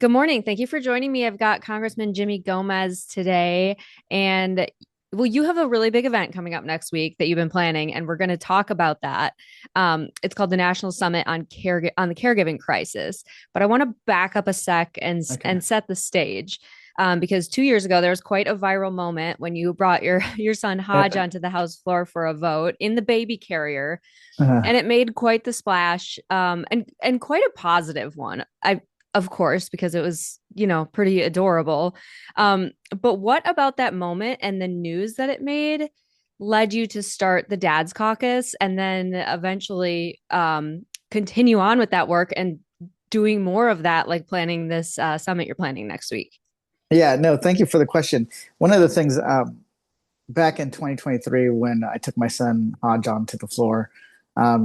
Good morning. Thank you for joining me. I've got Congressman Jimmy Gomez today. And you have a really big event coming up next week that you've been planning, and we're going to talk about that. It's called the National Summit on the Caregiving Crisis. But I want to back up a sec Okay. and set the stage. Because 2 years ago there was quite a viral moment when you brought your son Hodge Uh, onto the House floor for a vote in the baby carrier, uh, and it made quite the splash, and quite a positive one. I Of course, because it was, pretty adorable. But what about that moment and the news that it made led you to start the Dad's Caucus and then eventually continue on with that work and doing more of that, like planning this summit you're planning next week? yeah, no, thank you for the question. One of the things back in 2023, when I took my son Hodge onto the floor,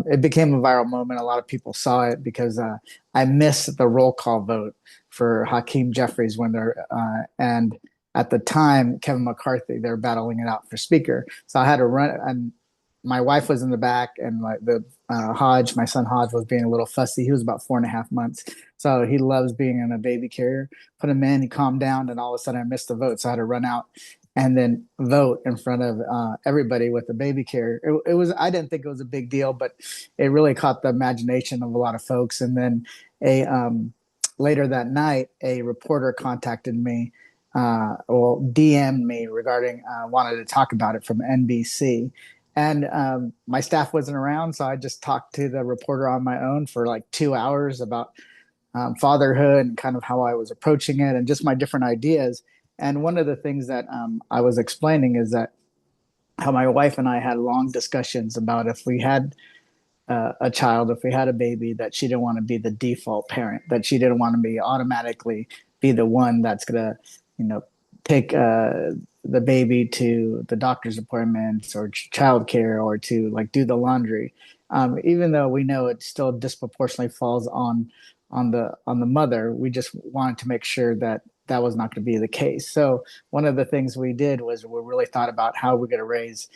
it became a viral moment. A lot of people saw it because I missed the roll call vote for Hakeem Jeffries when and at the time, Kevin McCarthy, they're battling it out for speaker. So I had to run, and my wife was in the back, and my son Hodge, was being a little fussy. He was about 4.5 months. So he loves being in a baby carrier. Put him in, he calmed down, and all of a sudden I missed the vote. So I had to run out and then vote in front of everybody with the baby carrier. It was, I didn't think it was a big deal, but it really caught the imagination of a lot of folks. And then a later that night, a reporter contacted me, DM'd me regarding wanted to talk about it from NBC. And my staff wasn't around, so I just talked to the reporter on my own for like 2 hours about fatherhood and kind of how I was approaching it and just my different ideas. And one of the things that I was explaining is that how my wife and I had long discussions about if we had a child, if we had a baby, that she didn't want to be the default parent, that she didn't want to be automatically be the one that's gonna, you know, take the baby to the doctor's appointments or childcare or to like do the laundry, even though we know it still disproportionately falls on the mother. We just wanted to make sure that that was not going to be the case. So one of the things we did was we really thought about how we're going to raise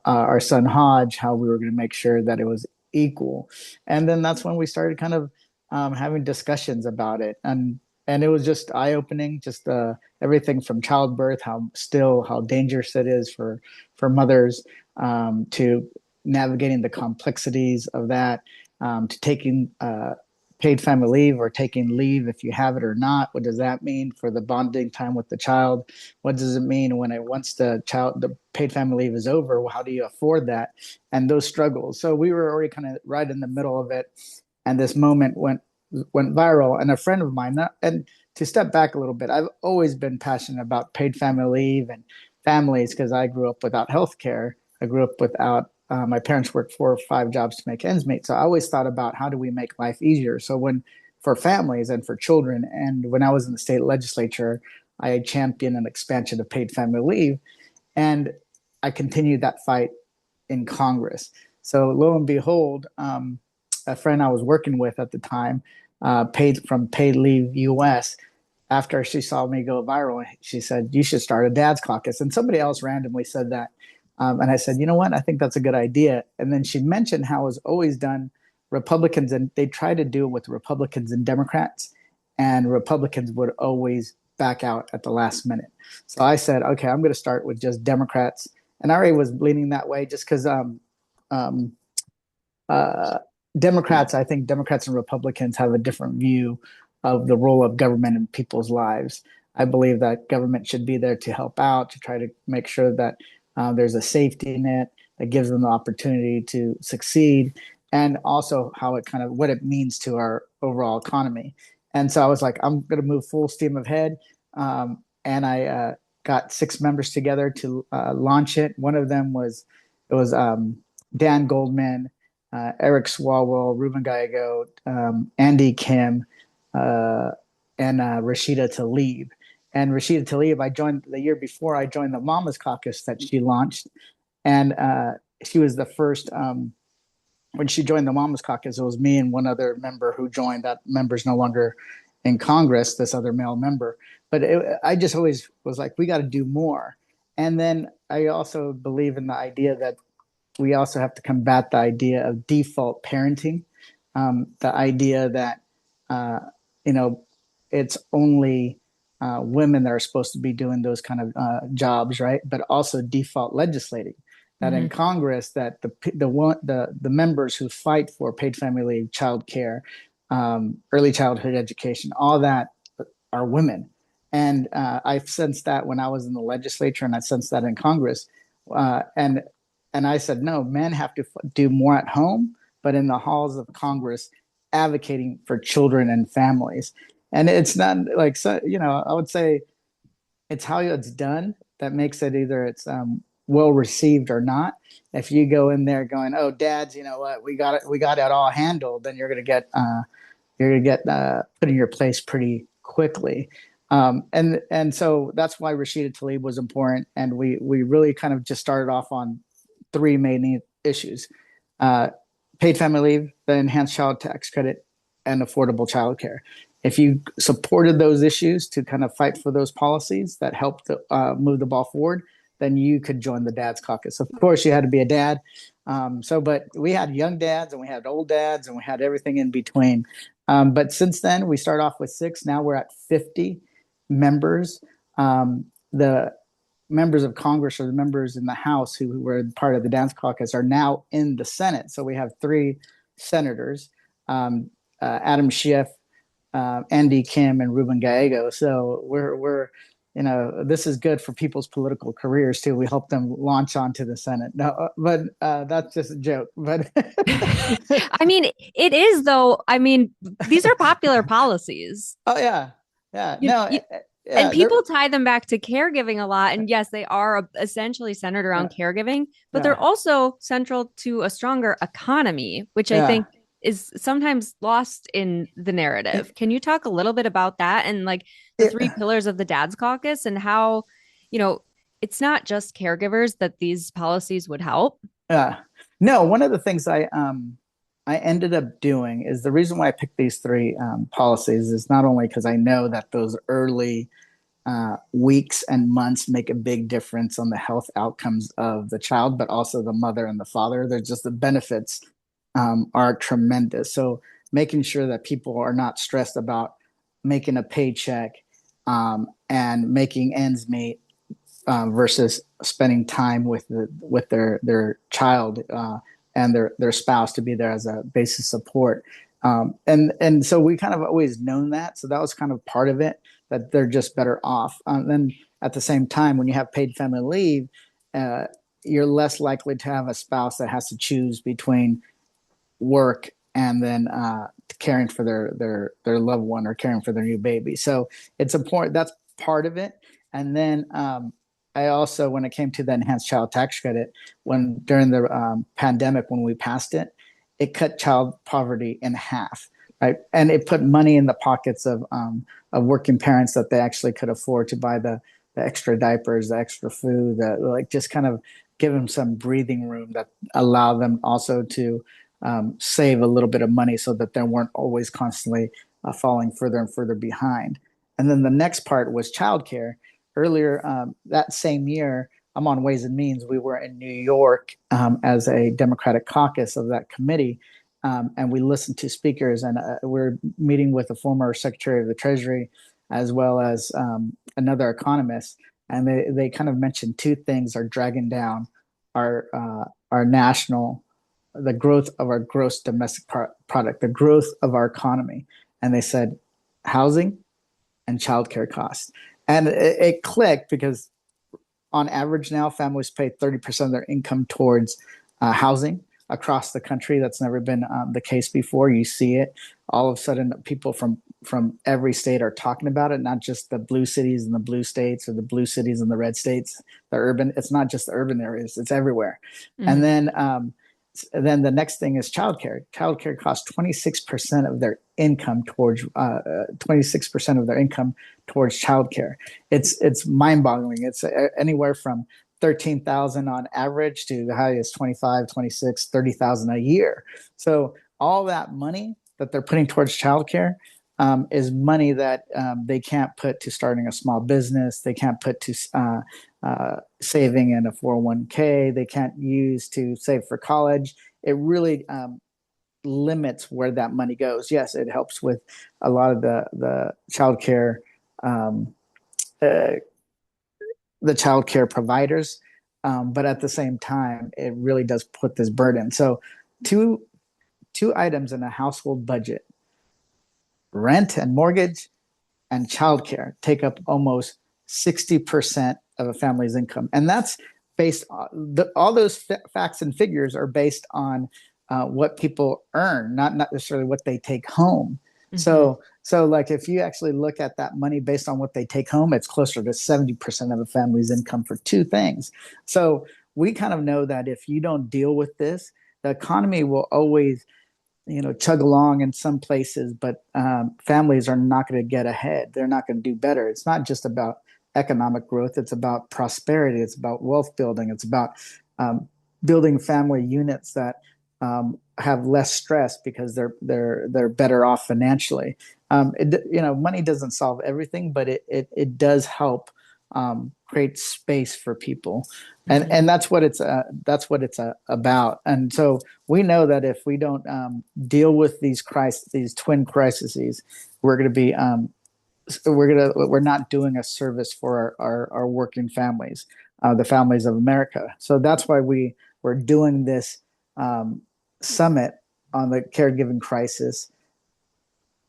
our son Hodge, how we were going to make sure that it was equal. And then that's when we started kind of having discussions about it. And it was just eye opening, just everything from childbirth, how dangerous it is for mothers, to navigating the complexities of that, to taking paid family leave or taking leave if you have it or not. What does that mean for the bonding time with the child? What does it mean when once the paid family leave is over? Well, how do you afford that? And those struggles. So we were already kind of right in the middle of it, and this moment went viral. And a friend of mine, and to step back a little bit, I've always been passionate about paid family leave and families because I grew up without health care. I grew up without my parents worked 4 or 5 jobs to make ends meet. So I always thought about how do we make life easier. So when for families and for children, and when I was in the state legislature, I championed an expansion of paid family leave, and I continued that fight in Congress. So lo and behold, a friend I was working with at the time, paid from Paid Leave US. After she saw me go viral, she said, "You should start a dad's caucus." And somebody else randomly said that. And I said, "You know what? I think that's a good idea." And then she mentioned how it was always done Republicans, and they tried to do it with Republicans and Democrats, and Republicans would always back out at the last minute. So I said, okay, I'm going to start with just Democrats. And I already was leaning that way just because um, uh, I think Democrats and Republicans have a different view of the role of government in people's lives. I believe that government should be there to help out, to try to make sure that there's a safety net that gives them the opportunity to succeed, and also how it kind of what it means to our overall economy. And so I was like, I'm going to move full steam ahead. And I got 6 members together to launch it. One of them was it was Dan Goldman, Eric Swalwell, Ruben Gallego, Andy Kim, uh, and Rashida Tlaib. And Rashida Tlaib, I joined the year before. I joined the Mamas Caucus that she launched, and she was the first. When she joined the Mamas Caucus, it was me and one other member who joined. That member's no longer in Congress. This other male member, but I just always was like, we got to do more. And then I also believe in the idea that we also have to combat the idea of default parenting, the idea that uh, you know it's only women that are supposed to be doing those kind of jobs, right? But also default legislating that in Hmm. Congress that the members who fight for paid family leave, child care, early childhood education, all that are women. And I sensed that when I was in the legislature, and I sensed that in Congress. And I said, no, men have to do more at home, but in the halls of Congress, advocating for children and families. And it's not like, so, I would say it's how it's done that makes it either it's well received or not. If you go in there going, "Oh, dads, you know what, we got it all handled," then you're gonna get put in your place pretty quickly. And so that's why Rashida Tlaib was important, and we really kind of just started off on three main issues: uh, paid family leave, the enhanced child tax credit, and affordable childcare. If you supported those issues to kind of fight for those policies that helped move the ball forward, then you could join the Dad's Caucus. Of course, you had to be a dad. But we had young dads and we had old dads and we had everything in between. But since then, we started off with six. Now we're at 50 members. The members of Congress or the members in the House who were part of the Dance Caucus are now in the Senate. So we have three senators, Adam Schiff, Andy Kim, and Ruben Gallego. So we're this is good for people's political careers too. We help them launch onto the Senate. No, but that's just a joke. But I mean, it is though. I mean, these are popular policies. oh yeah, yeah, You, no, you and yeah, people tie them back to caregiving a lot. And yes, they are essentially centered yeah, around caregiving, but they're yeah, also central to a stronger economy, which I yeah. think is sometimes lost in the narrative. Can you talk a little bit about that and like the It, three pillars of the Dad's Caucus and how, you know, it's not just caregivers that these policies would help? Yeah. No, one of the things I ended up doing is the reason why I picked these three policies is not only because I know that those early weeks and months make a big difference on the health outcomes of the child, but also the mother and the father. There's just the benefits are tremendous. So making sure that people are not stressed about making a paycheck and making ends meet versus spending time with their child and their spouse to be there as a basis support. And so we kind of always known that. So that was kind of part of it that they're just better off. Then at the same time, when you have paid family leave, uh, you're less likely to have a spouse that has to choose between work and then caring for their loved one or caring for their new baby. So it's important. That's part of it. And then I also, when it came to the enhanced child tax credit, when during the pandemic when we passed it, it cut child poverty in half, right? And it put money in the pockets of working parents that they actually could afford to buy the extra diapers, the extra food, that like just kind of give them some breathing room that allow them also to save a little bit of money so that they weren't always constantly falling further and further behind. And then the next part was childcare. Earlier that same year, I'm on Ways and Means. We were in New York as a Democratic caucus of that committee, and we listened to speakers. And we're meeting with a former Secretary of the Treasury as well as another economist. And they kind of mentioned two things are dragging down our national the growth of our gross domestic product, the growth of our economy. And they said housing and childcare costs. And it clicked because on average now, families pay 30% of their income towards housing across the country. That's never been the case before. You see it. All of a sudden, people from every state are talking about it, not just the blue cities and the blue states or the blue cities and the red states, the urban. It's not just the urban areas, it's everywhere. And Mm-hmm. then the next thing is childcare. Childcare costs 26% of their income towards 26% of their income towards childcare. It's mind boggling. It's anywhere from 13,000 on average to the highest 25, 26, 30,000 a year. So all that money that they're putting towards childcare is money that they can't put to starting a small business. They can't put to saving in a 401k. They can't use to save for college. It really limits where that money goes. Yes, it helps with a lot of the childcare um, uh, the childcare providers, but at the same time, it really does put this burden. So, two two items in a household budget: rent and mortgage, and childcare take up almost 60% of a family's income, and that's based on all those facts and figures are based on what people earn, not necessarily what they take home. Mhm. So like if you actually look at that money based on what they take home, it's closer to 70% of a family's income for two things. So we kind of know that if you don't deal with this, the economy will always chug along in some places, but families are not going to get ahead. They're not going to do better. It's not just about economic growth. It's about prosperity. It's about wealth building. It's about um, building family units that have less stress because they're better off financially. Money doesn't solve everything, but it does help create space for people, Mhm. and that's what it's about. And so we know that if we don't deal with these twin crises, we're going to be we're not doing a service for our working families, the families of America. So that's why we're doing this um, summit on the caregiving crisis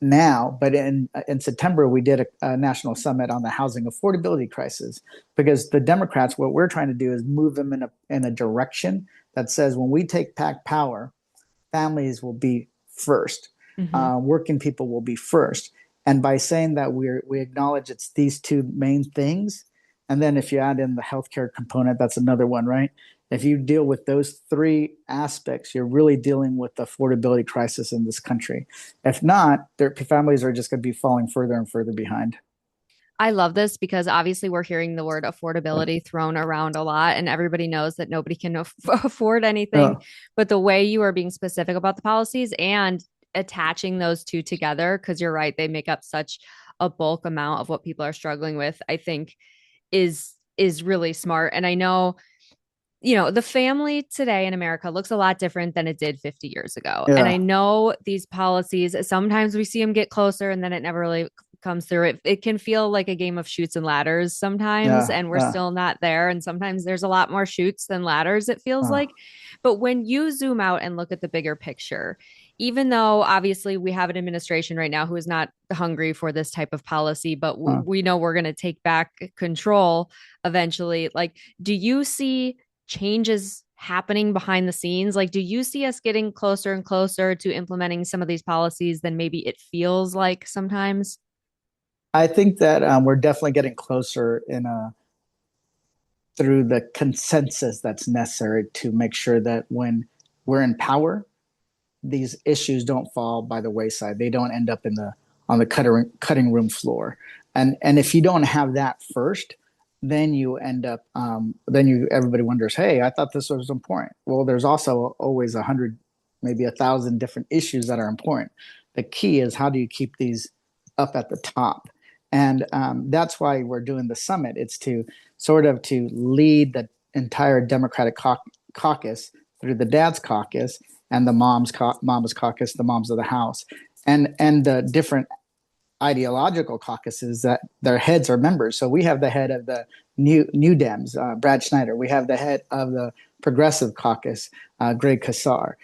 now. But in September, we did a national summit on the housing affordability crisis, because the Democrats, what we're trying to do is move them in a direction that says when we take back power, families will be first. Mhm. Working people will be first. And by saying that, we acknowledge it's these two main things. And then if you add in the healthcare component, that's another one, right? If you deal with those three aspects, you're really dealing with the affordability crisis in this country. If not, their families are just going to be falling further and further behind. I love this because obviously we're hearing the word affordability thrown around a lot, and everybody knows that nobody can afford anything. Uh, But the way you are being specific about the policies and attaching those two together, because you're right, they make up such a bulk amount of what people are struggling with, I think is really smart. And I know, the family today in America looks a lot different than it did 50 years ago. And I yeah, know these policies, sometimes we see them get closer and then it never really comes through. It can feel like a game of shoots and ladders sometimes, yeah, and we're yeah. still not there. And sometimes there's a lot more shoots than ladders, it feels Uh, like. But when you zoom out and look at the bigger picture, even though obviously we have an administration right now who is not hungry for this type of policy, but uh. we know we're going to take back control eventually. Like, do you see changes happening behind the scenes? Like, do you see us getting closer and closer to implementing some of these policies than maybe it feels like sometimes? I think that we're definitely getting closer in a through the consensus that's necessary to make sure that when we're in power, these issues don't fall by the wayside. They don't end up in the on the cutting room floor. And if you don't have that first, then you end up then you everybody wonders, hey, I thought this was important. Well, there's also always 100, maybe 1,000 different issues that are important. The key is how do you keep these up at the top? And that's why we're doing the summit. It's to sort of to lead the entire Democratic caucus through the Dad's Caucus and the Mama's Caucus, the Moms of the House, and the different ideological caucuses that their heads are members. So we have the head of the New Dems, Brad Schneider. We have the head of the Progressive Caucus, Greg Casar,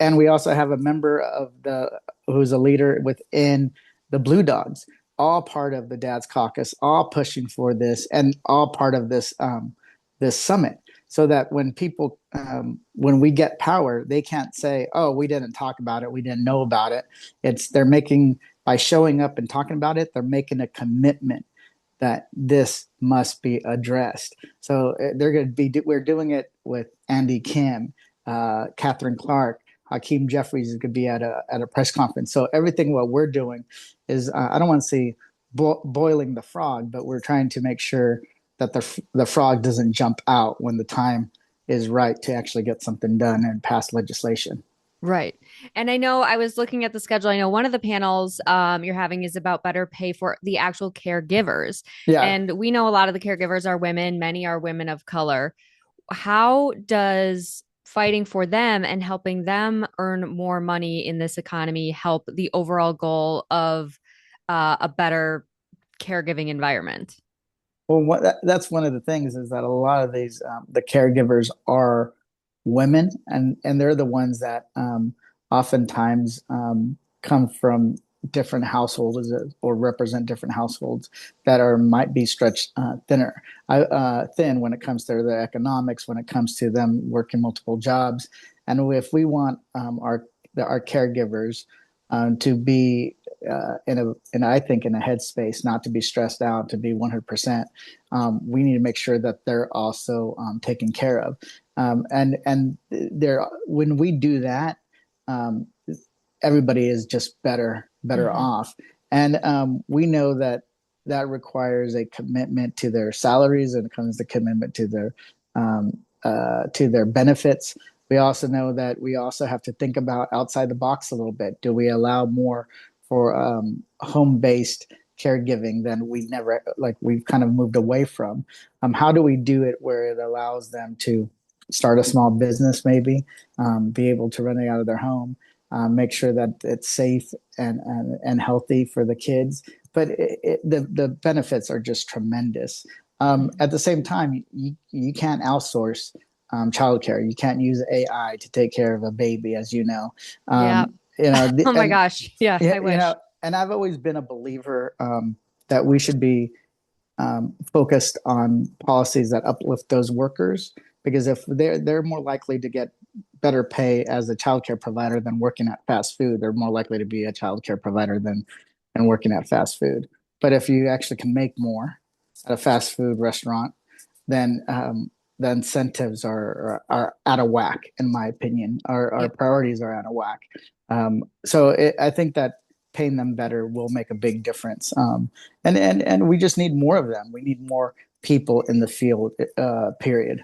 and we also have a member of the who's a leader within the Blue Dogs. All part of the Dad's Caucus, all pushing for this, and all part of this summit. So that when we get power, they can't say, "Oh, we didn't talk about it, we didn't know about it." They're making by showing up and talking about it, they're making a commitment that this must be addressed. So they're going to be. We're doing it with Andy Kim, Catherine Clark, Hakeem Jeffries is going to be at a press conference. So everything what we're doing is I don't want to say boiling the frog, but we're trying to make sure that the frog doesn't jump out when the time is right to actually get something done and pass legislation. Right. And I know I was looking at the schedule. I know one of the panels you're having is about better pay for the actual caregivers. Yeah, And we know a lot of the caregivers are women, many are women of color. How does fighting for them and helping them earn more money in this economy help the overall goal of a better caregiving environment? Well, that's one of the things is that a lot of these the caregivers are women, and they're the ones that oftentimes come from different households or represent different households that are might be stretched thin when it comes to their economics, when it comes to them working multiple jobs, and if we want our caregivers to be I think in a headspace, not to be stressed out, to be 100%. We need to make sure that they're also taken care of. And there, when we do that, um, everybody is just better Mm-hmm. off. And we know that that requires a commitment to their salaries, and it comes to commitment to their benefits. We also know that we also have to think about outside the box a little bit. Do we allow more for home-based caregiving than we never like we've kind of moved away from? How do we do it where it allows them to start a small business, maybe be able to run it out of their home, make sure that it's safe and healthy for the kids? But the benefits are just tremendous. At the same time, you can't outsource childcare. You can't use AI to take care of a baby, as you know. Yeah. You know, Oh my and gosh. Yeah, yeah, I wish. and I've always been a believer that we should be focused on policies that uplift those workers, because if they're more likely to get better pay as a childcare provider than working at fast food. They're more likely to be a childcare provider than working at fast food. But if you actually can make more at a fast food restaurant, then the incentives are out of whack, in my opinion. Our Yep. priorities are out of whack. I think that paying them better will make a big difference. And we just need more of them. We need more people in the field. Period.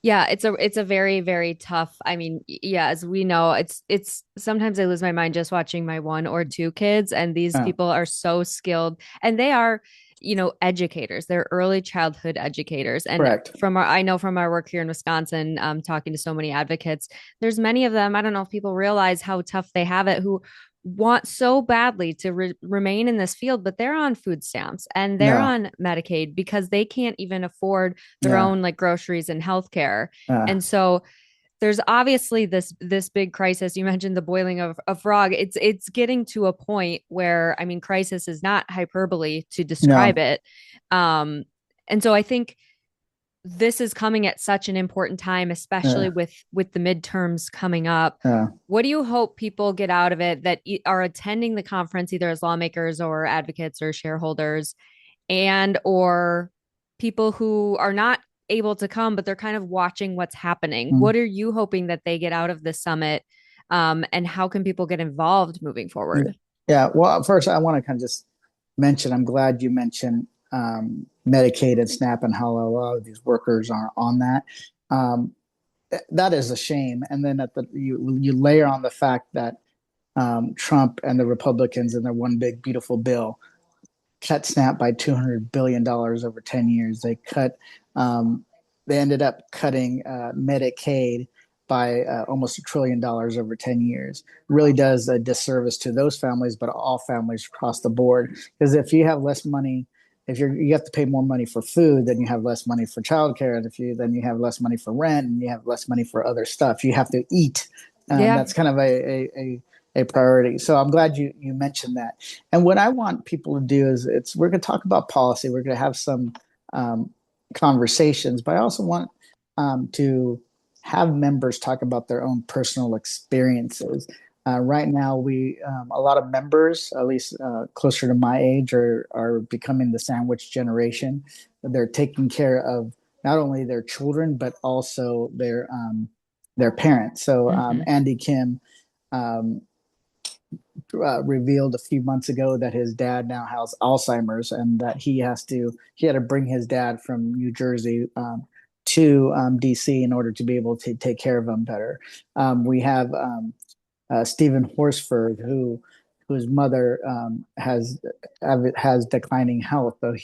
Yeah, it's a very, very tough. I mean, yeah, as we know, it's sometimes I lose my mind just watching my one or two kids, and these Uh, people are so skilled and they are, educators. They're early childhood educators. And Correct. I know from our work here in Wisconsin, talking to so many advocates, there's many of them. I don't know if people realize how tough they have it, who want so badly to remain in this field, but they're on food stamps and they're No. on Medicaid because they can't even afford their No. own like groceries and healthcare. Uh, And so there's obviously this big crisis. You mentioned the boiling of a frog. It's getting to a point where, I mean, crisis is not hyperbole to describe no. it. Um, and so I think this is coming at such an important time, especially Uh, with the midterms coming up. uh, What do you hope people get out of it that are attending the conference, either as lawmakers or advocates or shareholders, and or people who are not able to come, but they're kind of watching what's happening? mm, What are you hoping that they get out of this summit? And how can people get involved moving forward? yeah. Well, first, I want to kind of just mention, I'm glad you mentioned Medicaid and SNAP and how a lot of these workers are on that. Um, that is a shame. And then you layer on the fact that Trump and the Republicans in their one big beautiful bill cut SNAP by $200 billion over 10 years. Um, they ended up cutting Medicaid by almost $1 trillion over 10 years. Really does a disservice to those families, but all families across the board. Because if you have less money, if you have to pay more money for food, then you have less money for childcare, and if you then you have less money for rent, and you have less money for other stuff. You have to eat. Yeah. That's kind of a priority. So I'm glad you mentioned that. And what I want people to do is we're going to talk about policy. We're going to have some um, conversations, but I also want to have members talk about their own personal experiences. Right now, we a lot of members, at least closer to my age, are becoming the sandwich generation. They're taking care of not only their children but also their parents. So Mm-hmm. Andy Kim um, revealed a few months ago that his dad now has Alzheimer's, and that he had to bring his dad from New Jersey to DC in order to be able to take care of him better. We have Stephen Horsford, whose mother has declining health. So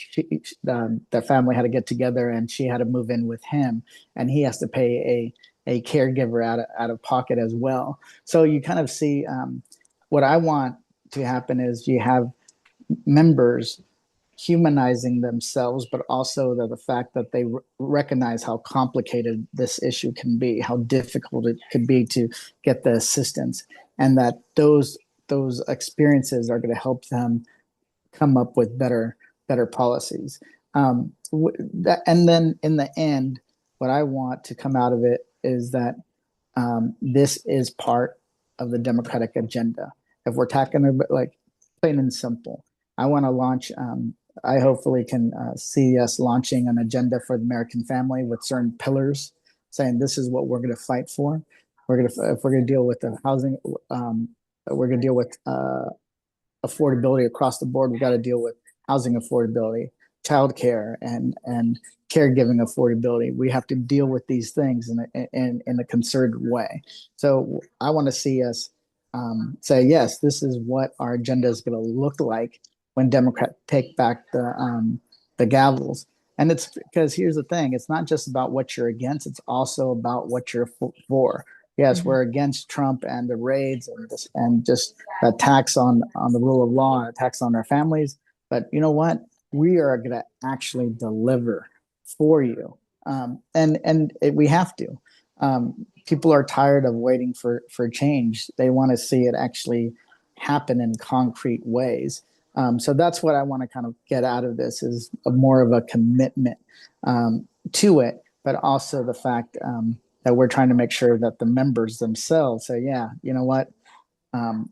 the family had to get together, and she had to move in with him, and he has to pay a caregiver out of pocket as well. So you kind of see what I want to happen is you have members humanizing themselves, but also the fact that they recognize how complicated this issue can be, how difficult it could be to get the assistance, and that those experiences are going to help them come up with better policies. And then in the end, what I want to come out of it is that this is part of the Democratic agenda. If we're talking about like plain and simple, I want to launch. I hopefully can see us launching an agenda for the American family with certain pillars, saying this is what we're going to fight for. We're going to if we're going to deal with the housing, we're going to deal with affordability across the board. We got to deal with housing affordability, childcare, and caregiving affordability. We have to deal with these things in a concerted way. So I want to see us say, yes, this is what our agenda is going to look like when Democrats take back the gavels. And it's because here's the thing: it's not just about what you're against; it's also about what you're for. Yes, Mhm. we're against Trump and the raids and just attacks on the rule of law and attacks on our families. But you know what? We are going to actually deliver for you, we have to. People are tired of waiting for change. They want to see it actually happen in concrete ways. So that's what I want to kind of get out of this is more of a commitment to it, but also the fact that we're trying to make sure that the members themselves say, yeah, you know what?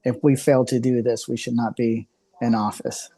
If we fail to do this, we should not be in office.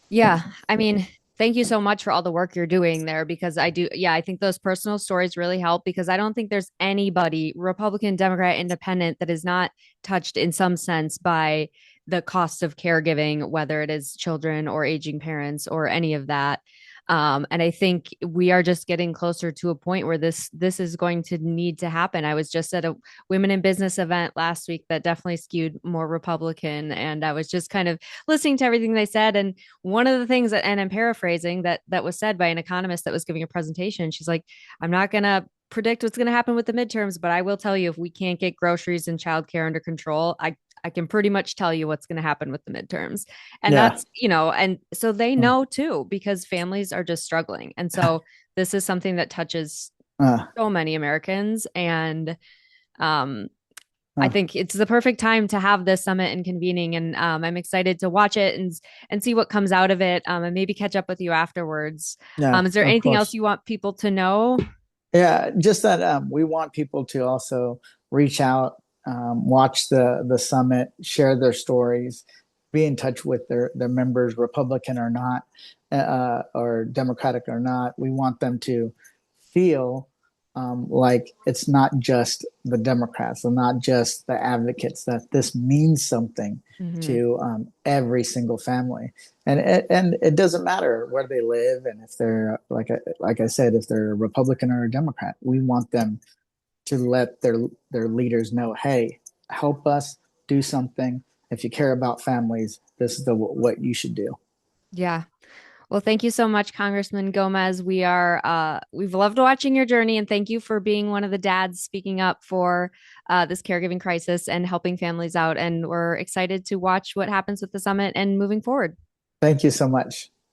Yeah, I mean, thank you so much for all the work you're doing there because I do, yeah, I think those personal stories really help because I don't think there's anybody, Republican, Democrat, Independent, that is not touched in some sense by the cost of caregiving, whether it is children or aging parents or any of that. And I think we are just getting closer to a point where this is going to need to happen. I was just at a women in business event last week that definitely skewed more Republican, and I was just kind of listening to everything they said. And one of the things that, and I'm paraphrasing that was said by an economist that was giving a presentation, she's like, I'm not going to predict what's going to happen with the midterms, but I will tell you if we can't get groceries and childcare under control, I can pretty much tell you what's going to happen with the midterms. And Yeah. that's, and so they know too, because families are just struggling. And so this is something that touches Uh, so many Americans. And um, I uh, think it's the perfect time to have this summit and convening, and I'm excited to watch it and see what comes out of it, and maybe catch up with you afterwards. yeah, Is there of anything else course. you want people to know? Yeah, just that we want people to also reach out, watch the summit, share their stories, be in touch with their members, Republican or not, or Democratic or not. We want them to feel like it's not just the Democrats and not just the advocates, that this means something Mm-hmm. to every single family. And it doesn't matter where they live and if they're like I said, if they're a Republican or a Democrat, we want them to let their leaders know, hey, help us do something. If you care about families, this is what you should do. Yeah. Well, thank you so much, Congressman Gomez. We've loved watching your journey, and thank you for being one of the dads speaking up for this caregiving crisis and helping families out. And we're excited to watch what happens with the summit and moving forward. Thank you so much.